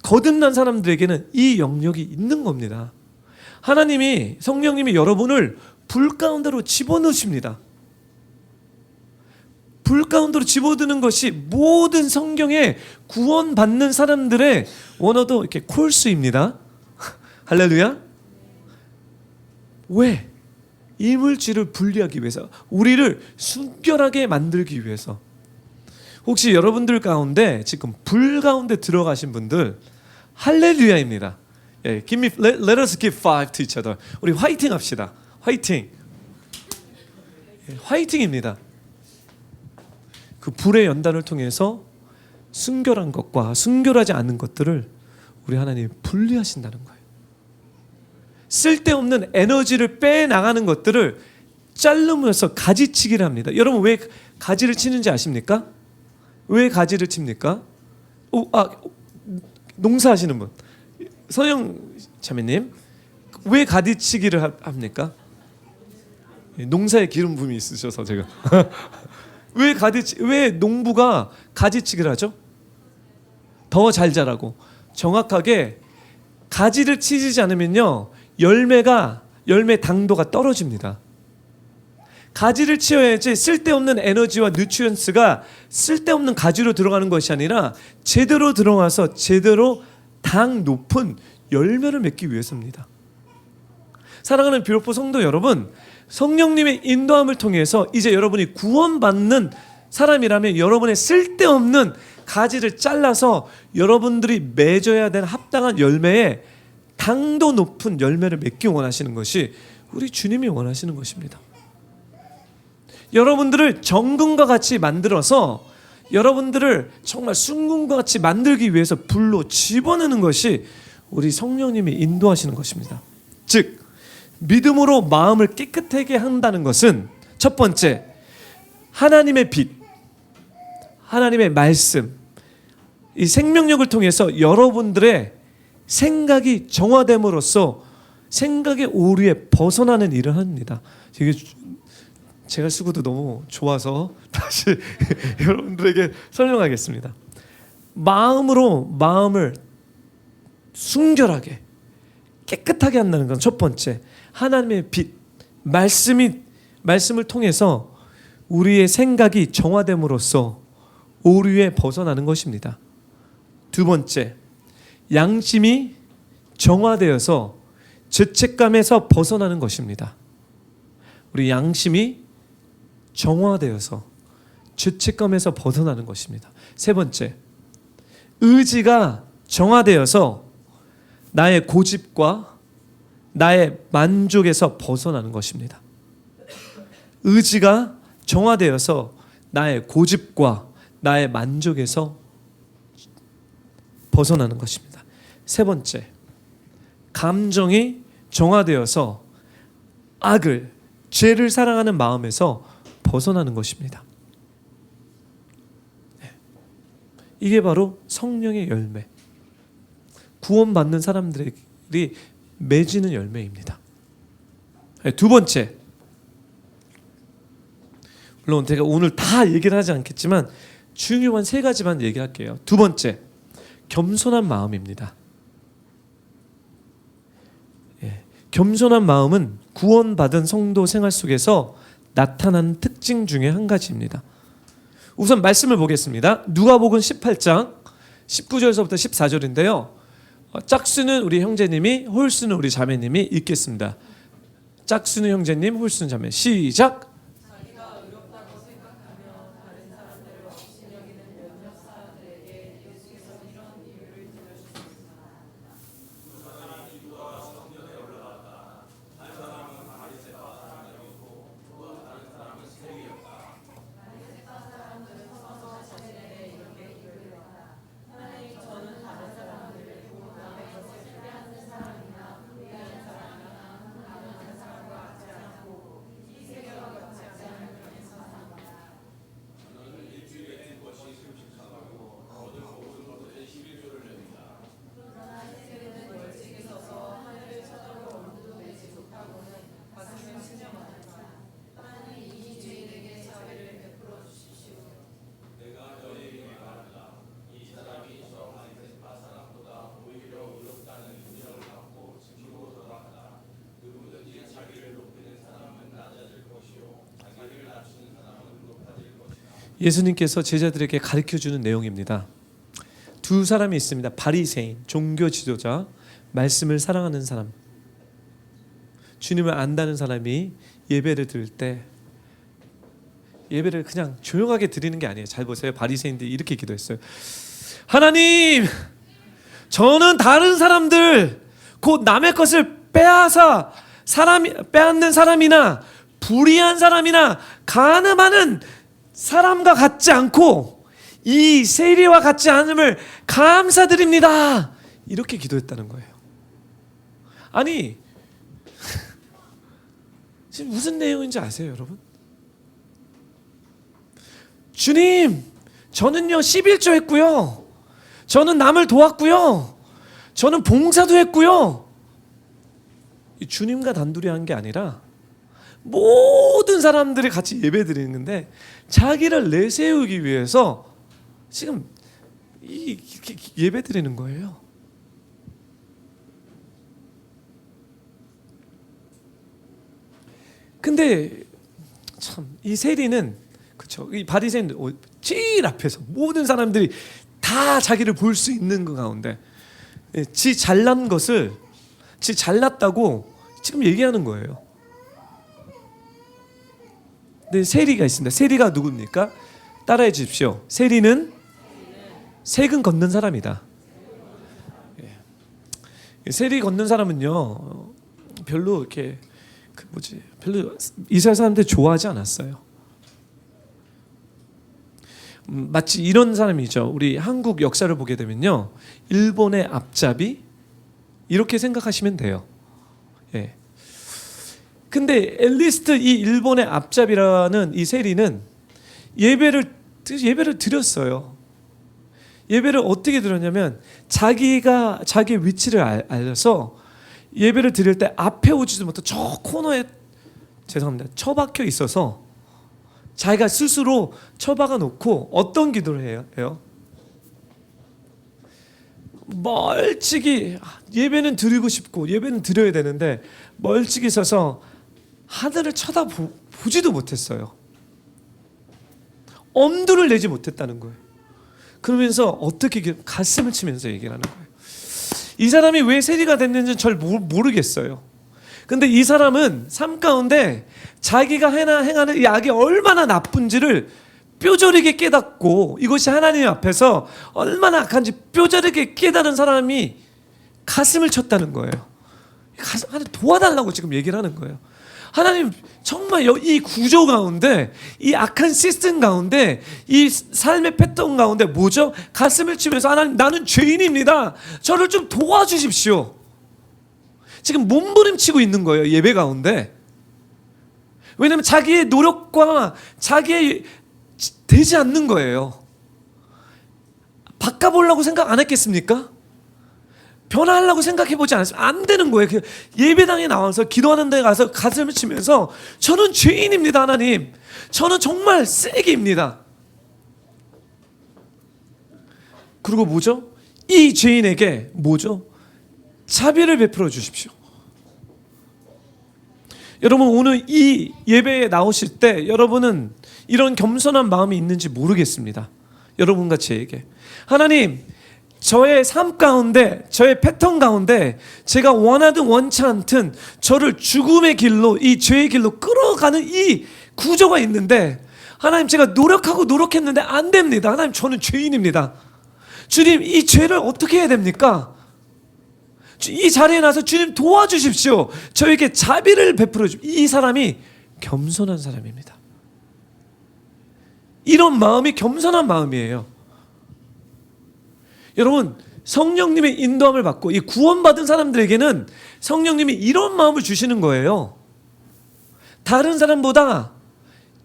A: 거듭난 사람들에게는 이 영역이 있는 겁니다. 하나님이, 성령님이 여러분을 불 가운데로 집어넣으십니다. 불 가운데로 집어드는 것이 모든 성경에 구원받는 사람들의 원어도 이렇게 콜스입니다. 할렐루야. 왜? 이물질을 분리하기 위해서, 우리를 순결하게 만들기 위해서. 혹시 여러분들 가운데 지금 불 가운데 들어가신 분들 할렐루야입니다. 예, let us give five to each other. 우리 화이팅 합시다. 화이팅. 예, 화이팅입니다. 그 불의 연단을 통해서 순결한 것과 순결하지 않은 것들을 우리 하나님이 분리하신다는 거예요. 쓸데없는 에너지를 빼나가는 것들을 자르면서 가지치기를 합니다. 여러분 왜 가지를 치는지 아십니까? 왜 가지를 칩니까? 농사하시는 분, 서영 자매님, 왜 가지치기를 합니까? 농사에 기름 부음이 있으셔서 제가 왜 농부가 가지치기를 하죠? 더 잘 자라고. 정확하게 가지를 치지 않으면요, 열매 당도가 떨어집니다. 가지를 치어야지 쓸데없는 에너지와 뉴트리언스가 쓸데없는 가지로 들어가는 것이 아니라 제대로 들어가서 제대로 당 높은 열매를 맺기 위해서입니다. 사랑하는 비로포 성도 여러분, 성령님의 인도함을 통해서 이제 여러분이 구원받는 사람이라면 여러분의 쓸데없는 가지를 잘라서 여러분들이 맺어야 되는 합당한 열매에 당도 높은 열매를 맺기 원하시는 것이 우리 주님이 원하시는 것입니다. 여러분들을 정금과 같이 만들어서 여러분들을 정말 순금과 같이 만들기 위해서 불로 집어넣는 것이 우리 성령님이 인도하시는 것입니다. 즉 믿음으로 마음을 깨끗하게 한다는 것은 첫 번째, 하나님의 빛, 하나님의 말씀, 이 생명력을 통해서 여러분들의 생각이 정화됨으로써 생각의 오류에 벗어나는 일을 합니다. 이게 제가 쓰고도 너무 좋아서 다시 여러분들에게 설명하겠습니다. 마음으로 마음을 순결하게 깨끗하게 한다는 건 첫 번째, 하나님의 빛, 말씀을 통해서 우리의 생각이 정화됨으로써 오류에 벗어나는 것입니다. 두 번째, 양심이 정화되어서 죄책감에서 벗어나는 것입니다. 우리 양심이 정화되어서 죄책감에서 벗어나는 것입니다. 세 번째, 의지가 정화되어서 나의 고집과 나의 만족에서 벗어나는 것입니다. 의지가 정화되어서 나의 고집과 나의 만족에서 벗어나는 것입니다. 세 번째, 감정이 정화되어서 악을, 죄를 사랑하는 마음에서 벗어나는 것입니다. 이게 바로 성령의 열매, 구원받는 사람들이 맺는 열매입니다. 두 번째, 물론 제가 오늘 다 얘기를 하지 않겠지만 중요한 세 가지만 얘기할게요. 두 번째, 겸손한 마음입니다. 겸손한 마음은 구원받은 성도 생활 속에서 나타나는 특징 중에 한 가지입니다. 우선 말씀을 보겠습니다. 누가복음 18장 19절에서부터 14절인데요. 짝수는 우리 형제님이, 홀수는 우리 자매님이 읽겠습니다. 짝수는 형제님, 홀수는 자매. 시작. 예수님께서 제자들에게 가르쳐주는 내용입니다. 두 사람이 있습니다. 바리새인, 종교 지도자, 말씀을 사랑하는 사람. 주님을 안다는 사람이 예배를 드릴 때 예배를 그냥 조용하게 드리는 게 아니에요. 잘 보세요. 바리새인들이 이렇게 기도했어요. 하나님, 저는 다른 사람들, 곧 남의 것을 빼앗는 사람이나 불의한 사람이나 간음하는 사람과 같지 않고 이 세리와 같지 않음을 감사드립니다. 이렇게 기도했다는 거예요. 아니, 지금 무슨 내용인지 아세요, 여러분? 주님, 저는요 11조 했고요, 저는 남을 도왔고요, 저는 봉사도 했고요. 주님과 단둘이 한 게 아니라 모든 사람들이 같이 예배 드리는데 자기를 내세우기 위해서 지금 이렇게 예배 드리는 거예요. 근데 참 이 세리는, 그렇죠, 이 바리새인들 제일 앞에서 모든 사람들이 다 자기를 볼 수 있는 그 가운데 지 잘난 것을, 지 잘났다고 지금 얘기하는 거예요. 근데 세리가 있습니다. 세리가 누굽니까? 따라해 주십시오. 세리는 세금 걷는 사람이다. 세리 걷는 사람은요 별로 이렇게 별로 이스라엘 사람들 좋아하지 않았어요. 마치 이런 사람이죠. 우리 한국 역사를 보게 되면요, 일본의 앞잡이 이렇게 생각하시면 돼요. 예. 근데 앨리스트, 이 일본의 앞잡이라는 이 세리는 예배를 드렸어요. 예배를 어떻게 드렸냐면 자기가 자기의 위치를 알려서 예배를 드릴 때 앞에 오지도 못해 저 코너에, 죄송합니다, 처박혀 있어서 자기가 스스로 처박아 놓고 어떤 기도를 해요? 멀찍이, 예배는 드리고 싶고 예배는 드려야 되는데 멀찍이 서서 하늘을 쳐다보지도 못했어요. 엄두를 내지 못했다는 거예요. 그러면서 어떻게 가슴을 치면서 얘기를 하는 거예요. 이 사람이 왜 세리가 됐는지 잘 모르겠어요. 근데 이 사람은 삶 가운데 자기가 행하는 이 악이 얼마나 나쁜지를 뼈저리게 깨닫고, 이것이 하나님 앞에서 얼마나 악한지 뼈저리게 깨달은 사람이 가슴을 쳤다는 거예요. 하나님 도와달라고 지금 얘기를 하는 거예요. 하나님 정말 이 구조 가운데, 이 악한 시스템 가운데, 이 삶의 패턴 가운데 뭐죠? 가슴을 치면서 하나님, 나는 죄인입니다. 저를 좀 도와주십시오. 지금 몸부림치고 있는 거예요, 예배 가운데. 왜냐하면 자기의 노력과 자기의 되지 않는 거예요. 바꿔보려고 생각 안 했겠습니까? 변화하려고 생각해보지 않았어요. 안 되는 거예요. 예배당에 나와서 기도하는 데 가서 가슴을 치면서 저는 죄인입니다, 하나님. 저는 정말 쓰레기입니다. 그리고 뭐죠? 이 죄인에게 뭐죠? 자비를 베풀어 주십시오. 여러분, 오늘 이 예배에 나오실 때 여러분은 이런 겸손한 마음이 있는지 모르겠습니다. 여러분과 저에게 하나님, 저의 삶 가운데, 저의 패턴 가운데 제가 원하든 원치 않든 저를 죽음의 길로, 이 죄의 길로 끌어가는 이 구조가 있는데, 하나님, 제가 노력했는데 안 됩니다. 하나님, 저는 죄인입니다. 주님, 이 죄를 어떻게 해야 됩니까? 이 자리에 나서 주님 도와주십시오. 저에게 자비를 베풀어 주십시오. 이 사람이 겸손한 사람입니다. 이런 마음이 겸손한 마음이에요. 여러분, 성령님의 인도함을 받고 이 구원받은 사람들에게는 성령님이 이런 마음을 주시는 거예요. 다른 사람보다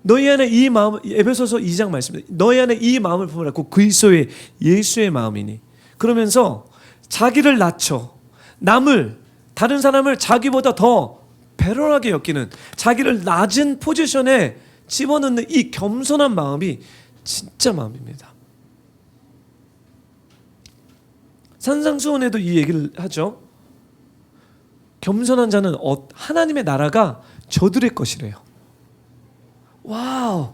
A: 너희 안에 이 마음, 에베소서 2장 말씀입니다. 너희 안에 이 마음을 품으라고, 그리스도의 예수의 마음이니. 그러면서 자기를 낮춰 남을, 다른 사람을 자기보다 더 배럴하게 여기는, 자기를 낮은 포지션에 집어넣는 이 겸손한 마음이 진짜 마음입니다. 산상수훈에도 이 얘기를 하죠. 겸손한 자는 하나님의 나라가 저들의 것이래요. 와우!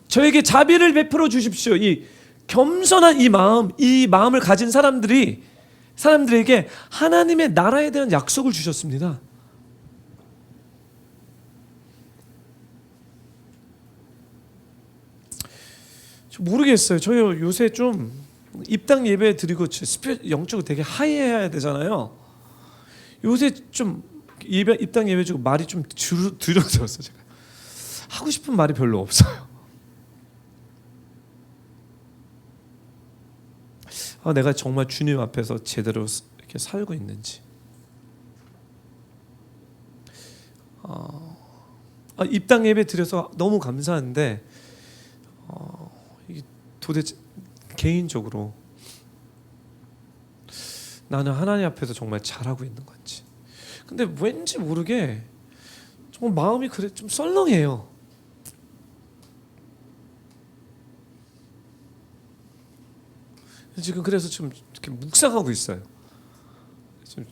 A: 저에게 자비를 베풀어 주십시오. 이 겸손한 이 마음을 가진 사람들에게 하나님의 나라에 대한 약속을 주셨습니다. 모르겠어요. 저 요새 좀 입당 예배 드리고 영적으로 되게 하이해야 되잖아요. 요새 좀 입당 예배 주고 말이 좀 줄어들었어요. 제가 하고 싶은 말이 별로 없어요. 내가 정말 주님 앞에서 제대로 이렇게 살고 있는지. 입당 예배 드려서 너무 감사한데, 도대체 개인적으로 나는 하나님 앞에서 정말 잘하고 있는 건지. 근데 왠지 모르게 정말 마음이 좀 썰렁해요. 지금 그래서 좀 이렇게 묵상하고 있어요.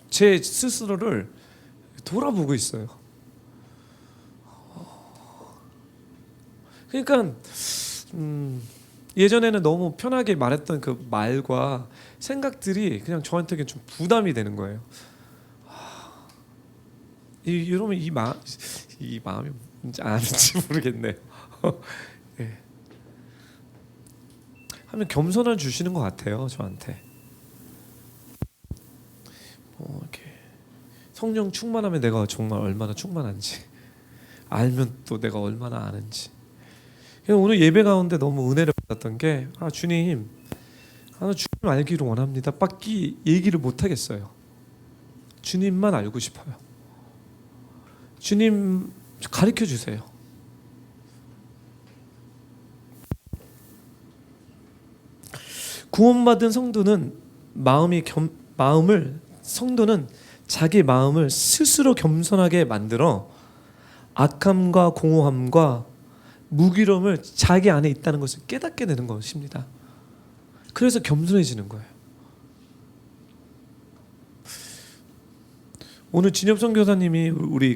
A: 제 스스로를 돌아보고 있어요. 그러니까 예전에는 너무 편하게 말했던 그 말과 생각들이 그냥 저한테는 좀 부담이 되는 거예요. 이러면 이 마음이 뭔지 아는지 모르겠네요. 네. 하면 겸손을 주시는 것 같아요, 저한테. 이렇게 성령 충만하면 내가 정말 얼마나 충만한지 알면 또 내가 얼마나 아는지. 오늘 예배 가운데 너무 은혜를 받았던 게, 주님, 나는 주님 알기를 원합니다. 밖에 얘기를 못 하겠어요. 주님만 알고 싶어요. 주님 가르쳐 주세요. 구원받은 성도는 성도는 자기 마음을 스스로 겸손하게 만들어 악함과 공허함과 무기로움을 자기 안에 있다는 것을 깨닫게 되는 것입니다. 그래서 겸손해지는 거예요. 오늘 진엽성 교사님이 우리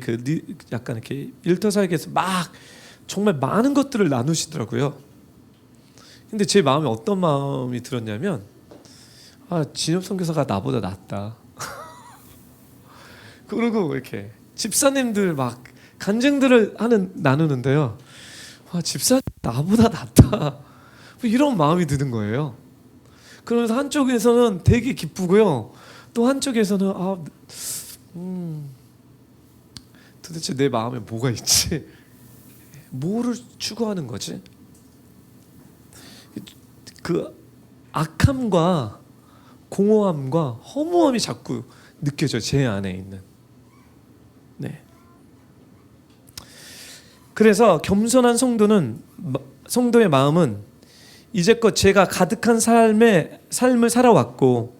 A: 약간 이렇게 일터사역에서 막 정말 많은 것들을 나누시더라고요. 근데 제 마음에 어떤 마음이 들었냐면, 진엽성 교사가 나보다 낫다. 그리고 이렇게 집사님들 막 간증들을 나누는데요. 와, 집사님 나보다 낫다. 뭐 이런 마음이 드는 거예요. 그러면서 한쪽에서는 되게 기쁘고요. 또 한쪽에서는 도대체 내 마음에 뭐가 있지? 뭐를 추구하는 거지? 그 악함과 공허함과 허무함이 자꾸 느껴져, 제 안에 있는. 네. 그래서 겸손한 성도의 마음은 이제껏 제가 가득한 삶을 살아왔고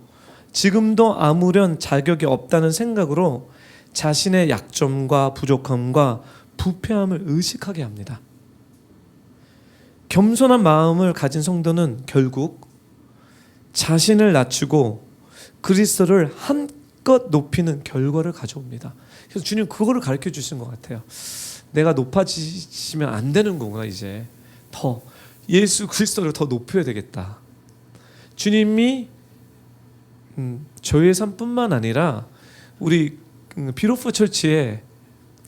A: 지금도 아무런 자격이 없다는 생각으로 자신의 약점과 부족함과 부패함을 의식하게 합니다. 겸손한 마음을 가진 성도는 결국 자신을 낮추고 그리스도를 한껏 높이는 결과를 가져옵니다. 그래서 주님 그거를 가르쳐 주신 것 같아요. 내가 높아지시면 안 되는 거구나. 이제 더 예수 그리스도를 더 높여야 되겠다. 주님이 저의 삶뿐만 아니라 우리 비로포 철치에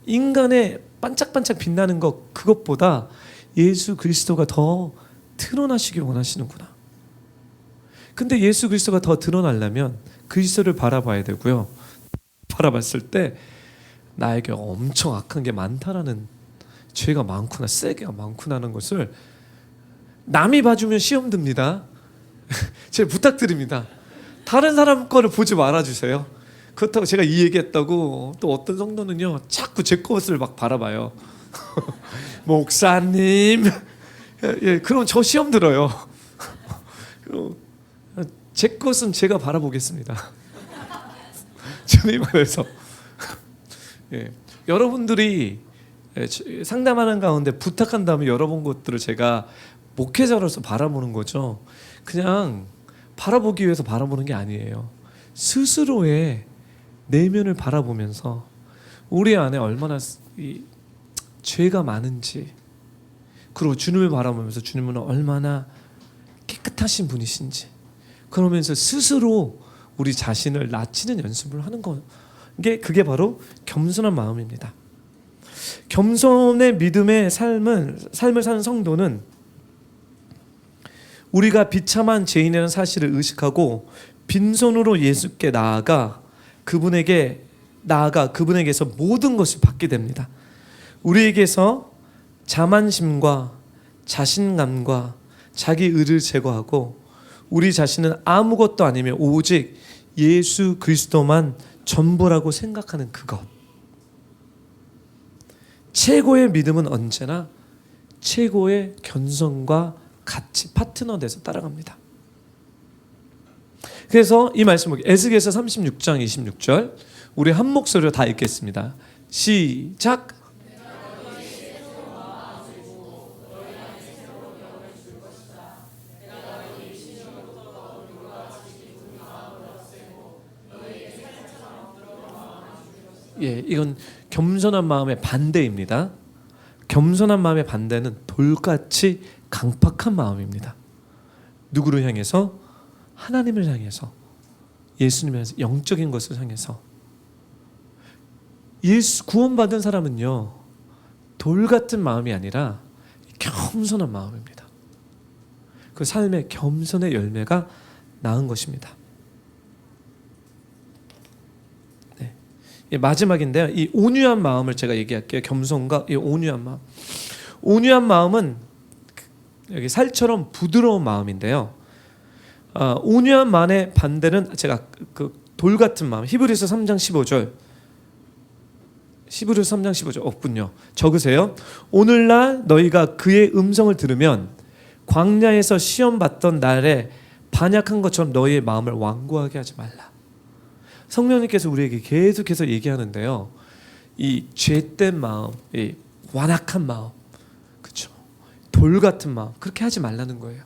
A: 인간의 반짝반짝 빛나는 것, 그것보다 예수 그리스도가 더 드러나시길 원하시는구나. 근데 예수 그리스도가 더 드러나려면 그리스도를 바라봐야 되고요. 바라봤을 때 나에게 엄청 악한 게 많다라는, 죄가 많구나, 세게가 많구나 하는 것을 남이 봐주면 시험 듭니다. 제가 부탁드립니다. 다른 사람 거를 보지 말아주세요. 그렇다고 제가 이 얘기했다고 또 어떤 성도는요 자꾸 제 것을 막 바라봐요. 목사님, 예, 그럼 저 시험 들어요. 제 것은 제가 바라보겠습니다. 주님 안에서. 예, 여러분들이 상담하는 가운데 부탁한 다음에 여러분 것들을 제가 목회자로서 바라보는 거죠. 그냥 바라보기 위해서 바라보는 게 아니에요. 스스로의 내면을 바라보면서 우리 안에 얼마나 죄가 많은지, 그리고 주님을 바라보면서 주님은 얼마나 깨끗하신 분이신지, 그러면서 스스로 우리 자신을 낮추는 연습을 하는 거, 그게 바로 겸손한 마음입니다. 겸손의 믿음의 삶을 사는 성도는 우리가 비참한 죄인이라는 사실을 의식하고 빈손으로 예수께 나아가 그분에게서 모든 것을 받게 됩니다. 우리에게서 자만심과 자신감과 자기 의를 제거하고 우리 자신은 아무것도 아니며 오직 예수 그리스도만 전부라고 생각하는 그것. 최고의 믿음은 언제나 최고의 겸손과 같이 파트너 돼서 따라갑니다. 그래서 이 말씀을 에스겔서 36장 26절 우리 한 목소리로 다 읽겠습니다. 시작. 예, 이건 겸손한 마음의 반대입니다. 겸손한 마음의 반대는 돌같이 강팍한 마음입니다. 누구를 향해서? 하나님을 향해서, 예수님을 향해서, 영적인 것을 향해서. 예수 구원받은 사람은요 돌같은 마음이 아니라 겸손한 마음입니다. 그 삶의 겸손의 열매가 나은 것입니다. 네. 마지막인데요, 이 온유한 마음을 제가 얘기할게요. 겸손과 이 온유한 마음. 온유한 마음은 여기 살처럼 부드러운 마음인데요. 온유한 마음의 반대는 제가 그 돌같은 마음. 히브리서 3장 15절. 히브리서 3장 15절 없군요. 적으세요. 오늘날 너희가 그의 음성을 들으면 광야에서 시험 받던 날에 반역한 것처럼 너희의 마음을 완고하게 하지 말라. 성령님께서 우리에게 계속해서 얘기하는데요. 이 죄된 마음, 이 완악한 마음, 그렇죠? 돌 같은 마음, 그렇게 하지 말라는 거예요.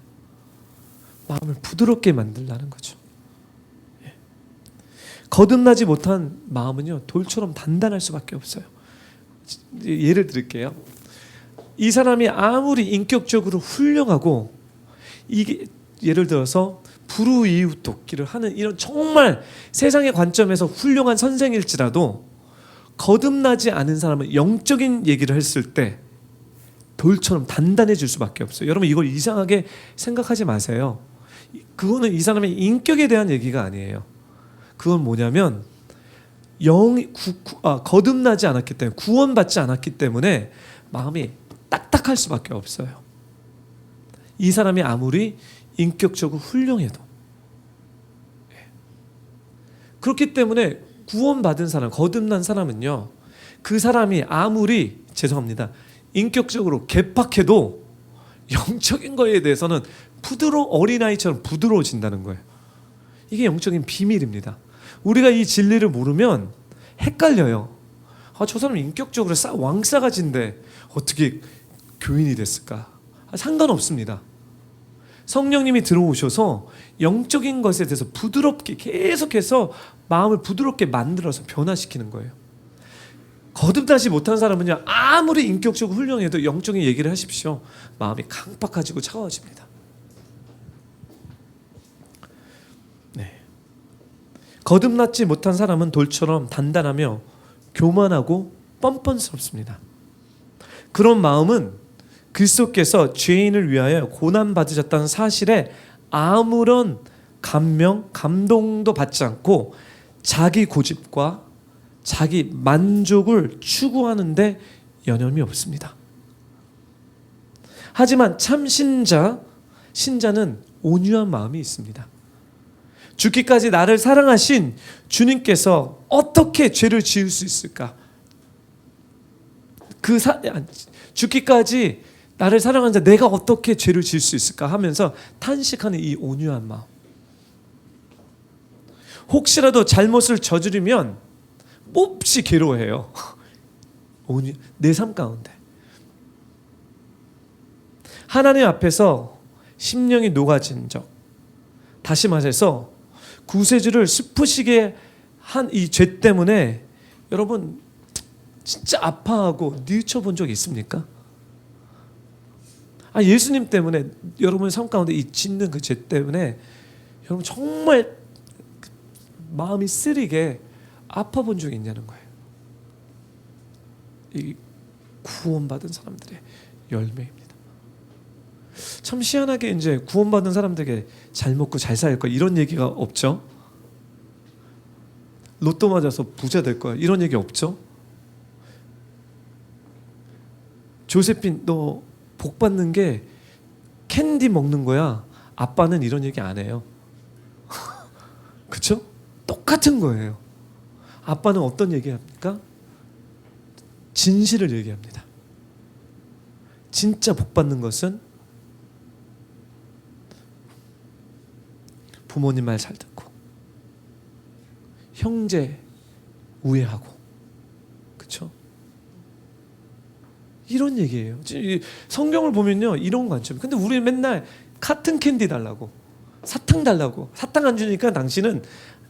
A: 마음을 부드럽게 만들라는 거죠. 예. 거듭나지 못한 마음은요 돌처럼 단단할 수밖에 없어요. 예를 들을게요. 이 사람이 아무리 인격적으로 훌륭하고, 이게 예를 들어서 불우이웃 돕기를 하는 이런 정말 세상의 관점에서 훌륭한 선생일지라도 거듭나지 않은 사람은 영적인 얘기를 했을 때 돌처럼 단단해질 수밖에 없어요. 여러분 이걸 이상하게 생각하지 마세요. 그거는 이 사람의 인격에 대한 얘기가 아니에요. 그건 뭐냐면 거듭나지 않았기 때문에, 구원받지 않았기 때문에 마음이 딱딱할 수밖에 없어요. 이 사람이 아무리 인격적으로 훌륭해도. 그렇기 때문에 구원받은 사람, 거듭난 사람은요, 그 사람이 아무리 인격적으로 개팍해도 영적인 거에 대해서는 어린아이처럼 부드러워진다는 거예요. 이게 영적인 비밀입니다. 우리가 이 진리를 모르면 헷갈려요. 저 사람 인격적으로 왕싸가지인데 어떻게 교인이 됐을까? 상관없습니다. 성령님이 들어오셔서 영적인 것에 대해서 부드럽게 계속해서 마음을 부드럽게 만들어서 변화시키는 거예요. 거듭나지 못한 사람은요, 아무리 인격적으로 훌륭해도 영적인 얘기를 하십시오. 마음이 강팍해지고 차가워집니다. 네. 거듭나지 못한 사람은 돌처럼 단단하며 교만하고 뻔뻔스럽습니다. 그런 마음은 그리스도께서 죄인을 위하여 고난받으셨다는 사실에 아무런 감동도 받지 않고 자기 고집과 자기 만족을 추구하는데 여념이 없습니다. 하지만 참 신자는 온유한 마음이 있습니다. 죽기까지 나를 사랑하신 주님께서 어떻게 죄를 지을 수 있을까? 죽기까지 나를 사랑하는 자 내가 어떻게 죄를 지을 수 있을까 하면서 탄식하는 이 온유한 마음. 혹시라도 잘못을 저지르면 몹시 괴로워해요. 내 삶 가운데 하나님 앞에서 심령이 녹아진 적, 다시 말해서 구세주를 슬프시게 한 이 죄 때문에 여러분 진짜 아파하고 뉘우쳐본 적 있습니까? 예수님 때문에 여러분 삶 가운데 이 짓는 그 죄 때문에 여러분 정말 마음이 쓰리게 아파본 적이 있냐는 거예요. 이 구원받은 사람들의 열매입니다. 참 희한하게 이제 구원받은 사람들에게 잘 먹고 잘 살 거야 이런 얘기가 없죠. 로또 맞아서 부자 될 거야 이런 얘기 없죠. 조세핀 너 복 받는 게 캔디 먹는 거야. 아빠는 이런 얘기 안 해요. 그쵸? 똑같은 거예요. 아빠는 어떤 얘기합니까? 진실을 얘기합니다. 진짜 복 받는 것은 부모님 말 잘 듣고 형제 우애하고, 그쵸? 이런 얘기예요. 성경을 보면요 이런 관점. 근데 우리 맨날 카튼 캔디 달라고, 사탕 달라고, 사탕 안 주니까 당신은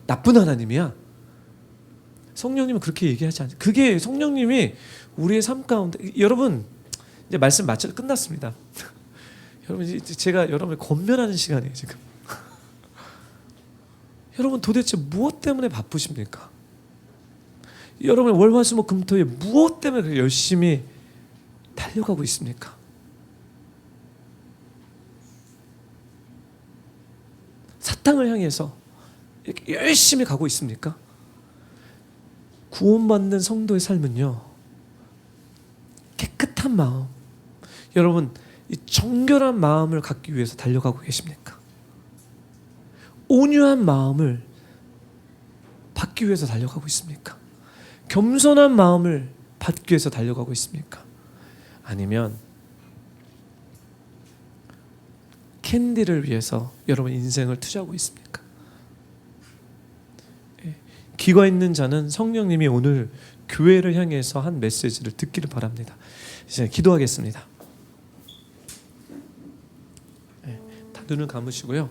A: 나쁜 하나님이야. 성령님은 그렇게 얘기하지 않아요. 그게 성령님이 우리의 삶 가운데, 여러분 이제 말씀 마쳐 끝났습니다. 여러분 제가 여러분을 권면하는 시간이에요 지금. 여러분 도대체 무엇 때문에 바쁘십니까? 여러분 월화수목금토에 무엇 때문에 열심히 달려가고 있습니까? 사탕을 향해서 이렇게 열심히 가고 있습니까? 구원받는 성도의 삶은요 깨끗한 마음, 여러분 이 정결한 마음을 갖기 위해서 달려가고 계십니까? 온유한 마음을 받기 위해서 달려가고 있습니까? 겸손한 마음을 받기 위해서 달려가고 있습니까? 아니면 캔디를 위해서 여러분 인생을 투자하고 있습니까? 귀가 있는 자는 성령님이 오늘 교회를 향해서 한 메시지를 듣기를 바랍니다. 이제 기도하겠습니다. 다 눈을 감으시고요.